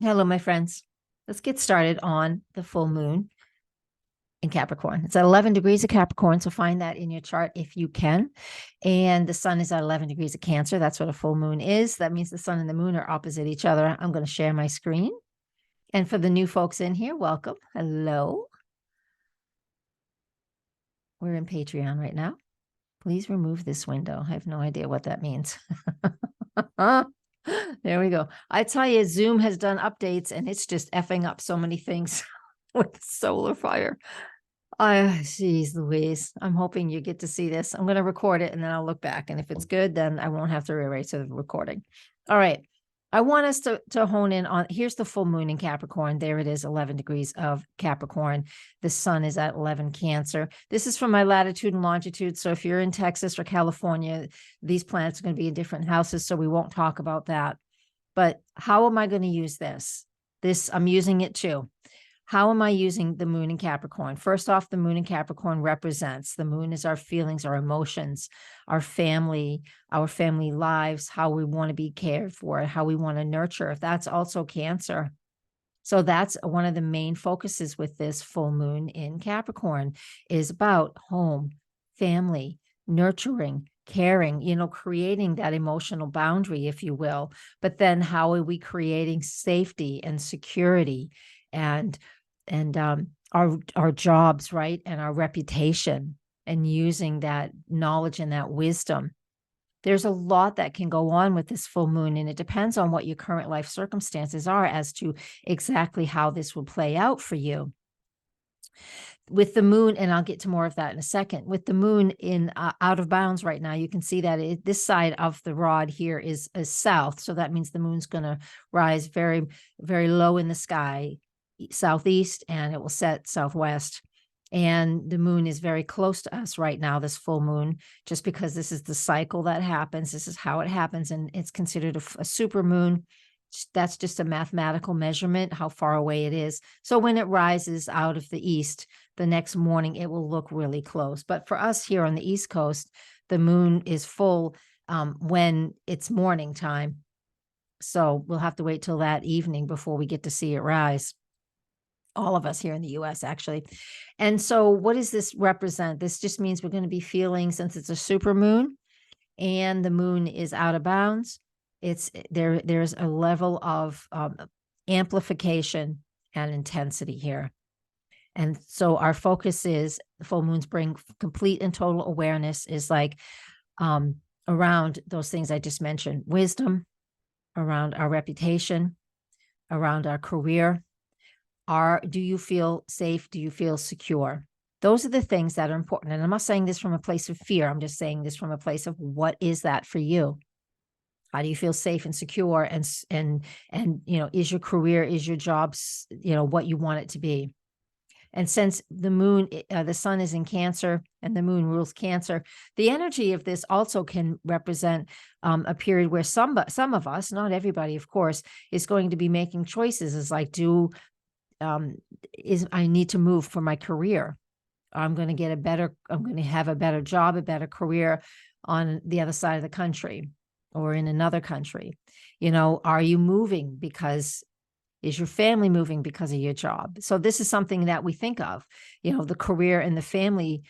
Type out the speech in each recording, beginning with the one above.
Hello, my friends. Let's get started on the full moon in Capricorn. It's at 11 degrees of Capricorn, so find that in your chart if you can. And the sun is at 11 degrees of Cancer. That's what a full moon is. That means the sun and the moon are opposite each other. I'm going to share my screen. And for the new folks in here, welcome. Hello. We're in Patreon right now. Please remove this window. I have no idea what that means. There we go. I tell you, Zoom has done updates and it's just effing up so many things with solar fire. Geez Louise. I'm hoping you get to see this. I'm going to record it and then I'll look back. And if it's good, then I won't have to erase the recording. All right. I want us to hone in on, here's the full moon in Capricorn. There it is, 11 degrees of Capricorn. The sun is at 11 Cancer. This is from my latitude and longitude. So if you're in Texas or California, these planets are going to be in different houses. So we won't talk about that. But how am I going to use this? I'm using it too. How am I using the moon in Capricorn? First off, the moon in Capricorn represents, the moon is our feelings, our emotions, our family lives, how we want to be cared for, how we want to nurture. That's also Cancer. So that's one of the main focuses with this full moon in Capricorn is about home, family, nurturing, caring, creating that emotional boundary, if you will. But then how are we creating safety and security and our jobs, right? And our reputation and using that knowledge and that wisdom. There's a lot that can go on with this full moon, and it depends on what your current life circumstances are as to exactly how this will play out for you. With the moon, and I'll get to more of that in a second, with the moon in out of bounds right now, you can see that this side of the rod here is south. So that means the moon's going to rise very, very low in the sky, southeast, and it will set southwest. And the moon is very close to us right now, this full moon, just because this is the cycle that happens. This is how it happens. And it's considered a super moon. That's just a mathematical measurement, how far away it is. So when it rises out of the east, the next morning, it will look really close. But for us here on the East Coast, the moon is full when it's morning time. So we'll have to wait till that evening before we get to see it rise. All of us here in the US, actually. And so what does this represent? This just means we're going to be feeling, since it's a super moon and the moon is out of bounds, there's a level of amplification and intensity here. And so our focus is, the full moons bring complete and total awareness, is like around those things I just mentioned: wisdom, around our reputation, around our career. Do you feel safe? Do you feel secure? Those are the things that are important. And I'm not saying this from a place of fear. I'm just saying this from a place of, what is that for you? How do you feel safe and secure? And is your career, is your job, what you want it to be? And since the moon, the sun is in Cancer and the moon rules Cancer, the energy of this also can represent a period where some of us, not everybody, of course, is going to be making choices. Is like, I need to move for my career. I'm going to have a better job, a better career on the other side of the country or in another country. Are you moving is your family moving because of your job? So this is something that we think of, the career and the family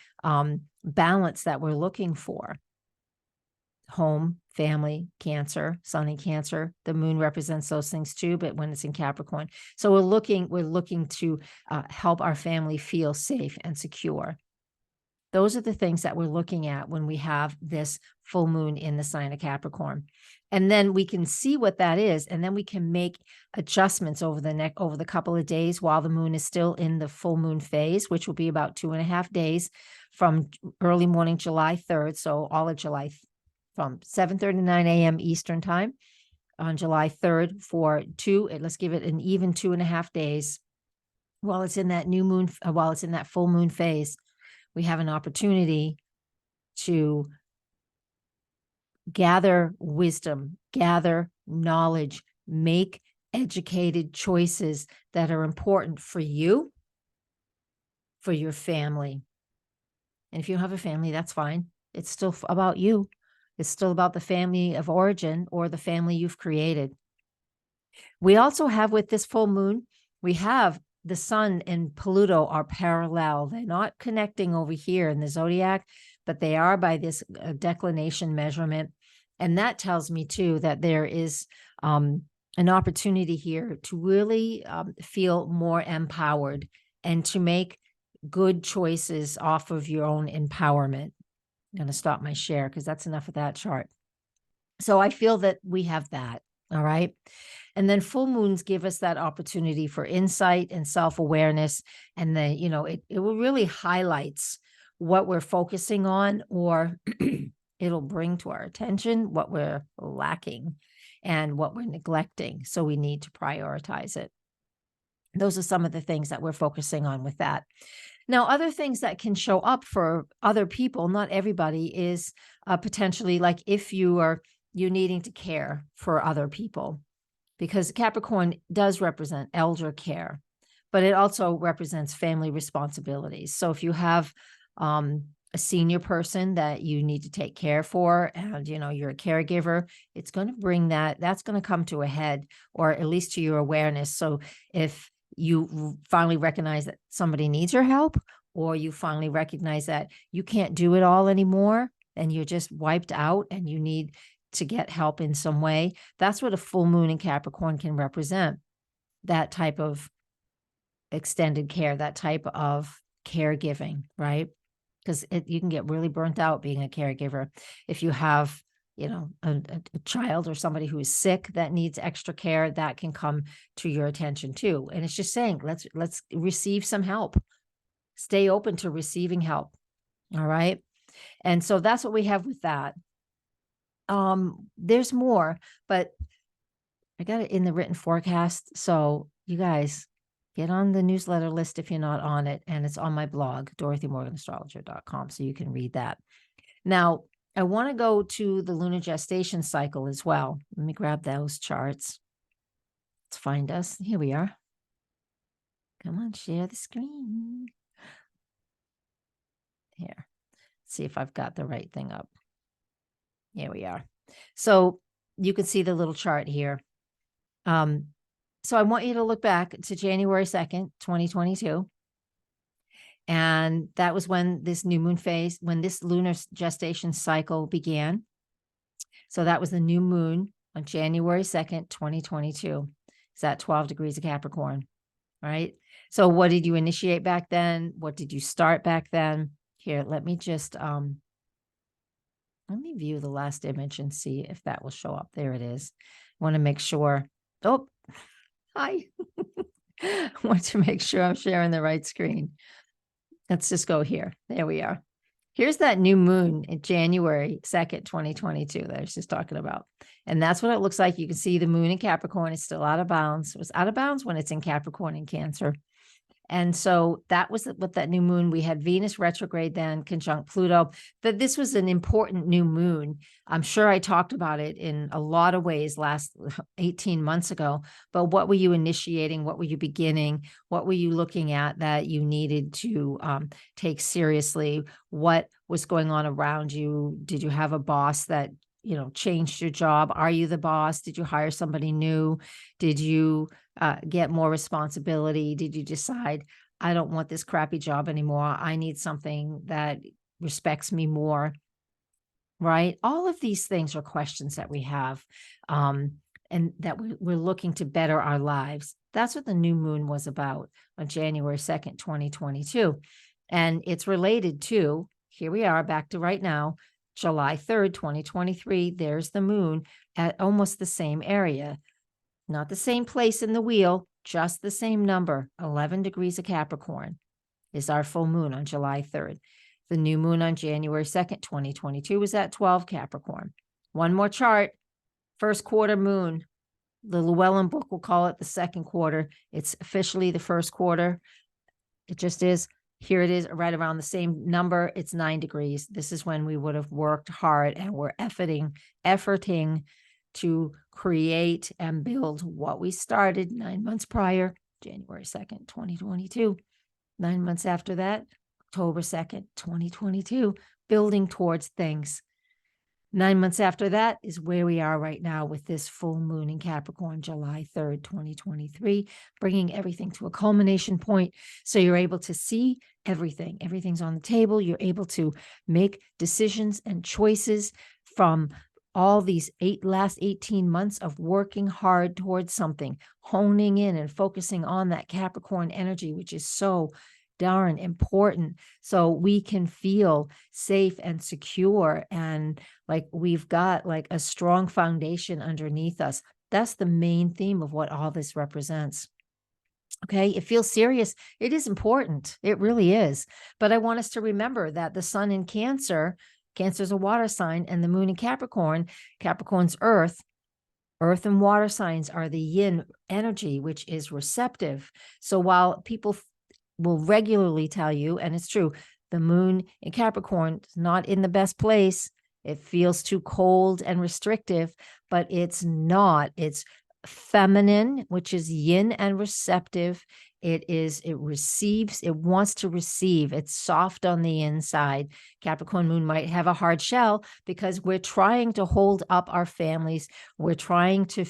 balance that we're looking for. Home, family, Cancer, sun in Cancer. The moon represents those things too, but when it's in Capricorn. So we're looking to help our family feel safe and secure. Those are the things that we're looking at when we have this full moon in the sign of Capricorn. And then we can see what that is, and then we can make adjustments over the couple of days while the moon is still in the full moon phase, which will be about 2.5 days from early morning, July 3rd. So all of July, from 7:30 to 9 a.m. Eastern time on July 3rd let's give it an even 2.5 days. While it's in that while it's in that full moon phase, we have an opportunity to gather wisdom, gather knowledge, make educated choices that are important for you, for your family. And if you don't have a family, that's fine. It's still about you. It's still about the family of origin or the family you've created. We also have, with this full moon, we have the sun and Pluto are parallel. They're not connecting over here in the zodiac, but they are by this declination measurement. And that tells me too that there is an opportunity here to really feel more empowered and to make good choices off of your own empowerment. I'm going to stop my share because that's enough of that chart. So I feel that we have that. All right. And then full moons give us that opportunity for insight and self-awareness. And then, it really highlights what we're focusing on, or it'll bring to our attention what we're lacking and what we're neglecting. So we need to prioritize it. Those are some of the things that we're focusing on with that. Now, other things that can show up for other people, not everybody, is potentially like if you needing to care for other people, because Capricorn does represent elder care, but it also represents family responsibilities. So if you have a senior person that you need to take care for, and you're a caregiver, it's going to bring that's going to come to a head, or at least to your awareness. So if you finally recognize that somebody needs your help, or you finally recognize that you can't do it all anymore and you're just wiped out and you need to get help in some way, that's what a full moon in Capricorn can represent. That type of extended care, that type of caregiving, right? Because you can get really burnt out being a caregiver. If you have, a child or somebody who is sick that needs extra care, that can come to your attention too. And it's just saying, let's receive some help. Stay open to receiving help. All right. And so that's what we have with that. There's more, but I got it in the written forecast. So you guys get on the newsletter list if you're not on it. And it's on my blog, DorothyMorganAstrologer.com. So you can read that. Now, I want to go to the lunar gestation cycle as well. Let me grab those charts. Let's find us. Here we are. Come on, share the screen. Here. Let's see if I've got the right thing up. Here we are. So you can see the little chart here. So I want you to look back to January 2nd, 2022. And that was when this new moon phase, when this lunar gestation cycle began. So that was the new moon on January 2nd, 2022. It's at 12 degrees of Capricorn, right? So what did you initiate back then? What did you start back then? Here, let me just, let me view the last image and see if that will show up. There it is. I want to make sure. Oh, hi. I want to make sure I'm sharing the right screen. Let's just go here. There we are. Here's that new moon in January 2nd, 2022 that I was just talking about. And that's what it looks like. You can see the moon in Capricorn is still out of bounds. It was out of bounds when it's in Capricorn and Cancer. And so that was what that new moon, we had Venus retrograde then conjunct Pluto, that this was an important new moon. I'm sure I talked about it in a lot of ways last 18 months ago, but what were you initiating? What were you beginning? What were you looking at that you needed to take seriously? What was going on around you? Did you have a boss that changed your job? Are you the boss? Did you hire somebody new? Did you get more responsibility? Did you decide, I don't want this crappy job anymore. I need something that respects me more, right? All of these things are questions that we have, and that we're looking to better our lives. That's what the new moon was about on January 2nd, 2022. And it's related to, here we are back to right now, July 3rd, 2023, there's the moon at almost the same area. Not the same place in the wheel, just the same number. 11 degrees of Capricorn is our full moon on July 3rd. The new moon on January 2nd, 2022 was at 12 Capricorn. One more chart, first quarter moon. The Llewellyn book will call it the second quarter. It's officially the first quarter. It just is. Here it is right around the same number. It's 9 degrees. This is when we would have worked hard and we're efforting to create and build what we started 9 months prior, January 2nd, 2022. 9 months after that, October 2nd, 2022, building towards things. 9 months after that is where we are right now with this full moon in Capricorn, July 3rd, 2023, bringing everything to a culmination point. So you're able to see everything. Everything's on the table. You're able to make decisions and choices from all these last 18 months of working hard towards something, honing in and focusing on that Capricorn energy, which is so darn important, so we can feel safe and secure, and like we've got like a strong foundation underneath us. That's the main theme of what all this represents. Okay, it feels serious. It is important. It really is. But I want us to remember that the sun in Cancer, Cancer's a water sign, and the moon in Capricorn, Capricorn's earth and water signs are the yin energy, which is receptive. So while people will regularly tell you, and it's true, the moon in Capricorn is not in the best place. It feels too cold and restrictive, but it's not. It's feminine, which is yin and receptive. It receives, it wants to receive. It's soft on the inside. Capricorn moon might have a hard shell because we're trying to hold up our families. We're trying to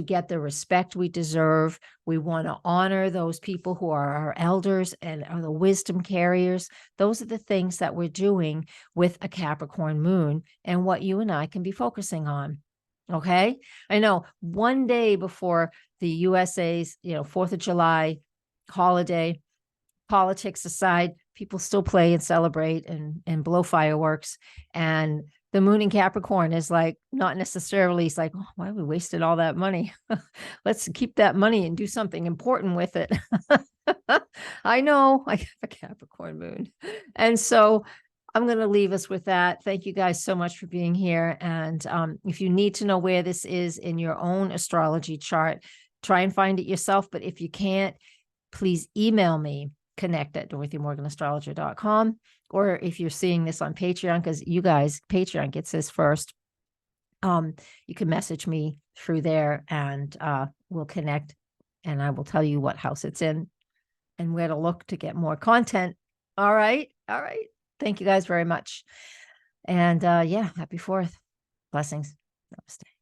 get the respect we deserve. We want to honor those people who are our elders and are the wisdom carriers. Those are the things that we're doing with a Capricorn moon, and what you and I can be focusing on. Okay. I know one day before the USA's, 4th of July holiday, politics aside, people still play and celebrate and blow fireworks. And the moon in Capricorn is like, not necessarily, it's like, oh, why we wasted all that money? Let's keep that money and do something important with it. I know I have a Capricorn moon. And so I'm going to leave us with that. Thank you guys so much for being here. And if you need to know where this is in your own astrology chart, try and find it yourself. But if you can't, please email me, connect@DorothyMorganAstrologer.com. Or if you're seeing this on Patreon, because you guys, Patreon gets this first, you can message me through there, and we'll connect, and I will tell you what house it's in and where to look to get more content. All right. All right. Thank you guys very much. And yeah, happy 4th. Blessings. Namaste.